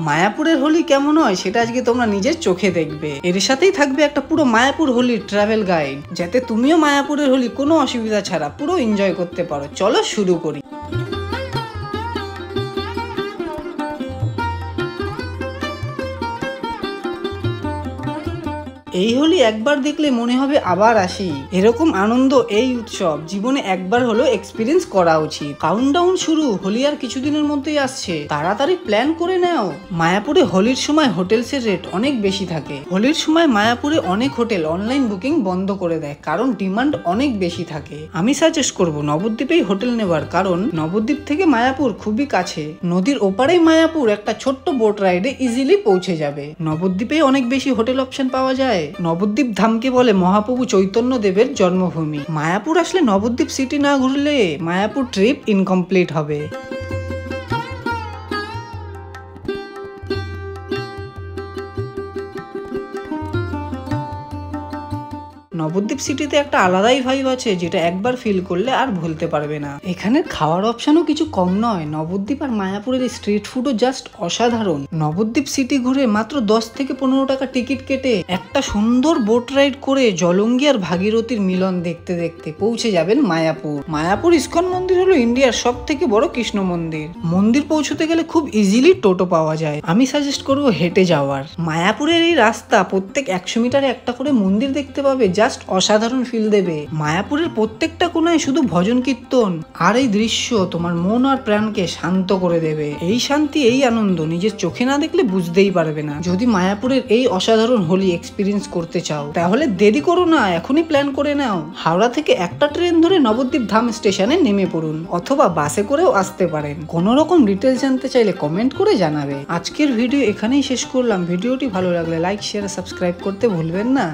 মায়াপুরের হোলি কেমন হয় সেটা আজকে তোমরা নিজের চোখে দেখবে। এর সাথেই থাকবে একটা পুরো মায়াপুর হোলির ট্রাভেল গাইড, যাতে তুমিও মায়াপুরের হোলি কোনো অসুবিধা ছাড়া পুরো এনজয় করতে পারো। চলো শুরু করি। এই হোলি একবার দেখলে মনে হবে আবার আসি। এরকম আনন্দ এই উৎসব জীবনে একবার হলো এক্সপিরিয়েন্স করা উচিত। কাউন্টডাউন শুরু, হোলি আর কিছুদিনের মধ্যেই আসছে, তাড়াতাড়ি প্ল্যান করে নাও। মায়াপুরে হোলির সময় হোটেলসের রেট অনেক বেশি থাকে। হোলির সময় মায়াপুরে অনেক হোটেল অনলাইন বুকিং বন্ধ করে দেয়, কারণ ডিমান্ড অনেক বেশি থাকে। আমি সাজেস্ট করব নবদ্বীপেই হোটেল নেবার, কারণ নবদ্বীপ থেকে মায়াপুর খুবই কাছে। নদীর ওপারেই মায়াপুর, একটা ছোট্ট বোট রাইডে ইজিলি পৌঁছে যাবে। নবদ্বীপে অনেক বেশি হোটেল অপশন পাওয়া যায়। নবদ্বীপ ধামকে বলে মহাপ্রভু চৈতন্য দেবের জন্মভূমি। মায়াপুর আসলে নবদ্বীপ সিটি না ঘুরলে মায়াপুর ট্রিপ ইনকমপ্লিট হবে। নবদ্বীপ সিটিতে একটা আলাদাই ভাইব আছে, যেটা একবার ফিল করলে আর ভুলতে পারবে না। এখানের খাওয়ার অপশনও কিছু কম নয়। নবদ্বীপ আর মায়াপুরের স্ট্রিট ফুডও জাস্ট অসাধারণ। নবদ্বীপ সিটি ঘুরে মাত্র 10 থেকে 15 টাকা টিকিট কেটে একটা সুন্দর বোট রাইড করে জলঙ্গি আর ভাগীরথীর মিলন দেখতে দেখতে পৌঁছে যাবেন মায়াপুর। মায়াপুর ইস্কন মন্দির হলো ইন্ডিয়ার সব থেকে বড় কৃষ্ণ মন্দির। মন্দির পৌঁছতে গেলে খুব ইজিলি টোটো পাওয়া যায়। আমি সাজেস্ট করবো হেঁটে যাওয়ার। মায়াপুরের এই রাস্তা প্রত্যেক 100 মিটারে একটা করে মন্দির দেখতে পাবে, জাস্ট অসাধারণ ফিল দেবে। মায়াপুরের প্রত্যেকটা কোনায় শুধু ভজন কীর্তন, আর এই দৃশ্য তোমার মন আর প্রাণকে শান্ত করে দেবে। এই শান্তি, এই আনন্দ নিজের চোখে না দেখলে বুঝতেই পারবে না। যদি মায়াপুরের এই অসাধারণ হোলি এক্সপিরিয়েন্স করতে চাও, তাহলে দেরি করো না, এখনই প্ল্যান করে নাও। হাওড়া থেকে একটা ট্রেন ধরে নবদ্বীপ ধাম স্টেশনে নেমে পড়ুন, অথবা বাসে করেও আসতে পারেন। কোনো রকম ডিটেলস জানতে চাইলে কমেন্ট করে জানাবে। আজকের ভিডিও এখানেই শেষ করলাম। ভিডিওটি ভালো লাগলে লাইক, শেয়ার, সাবস্ক্রাইব করতে ভুলবেন না।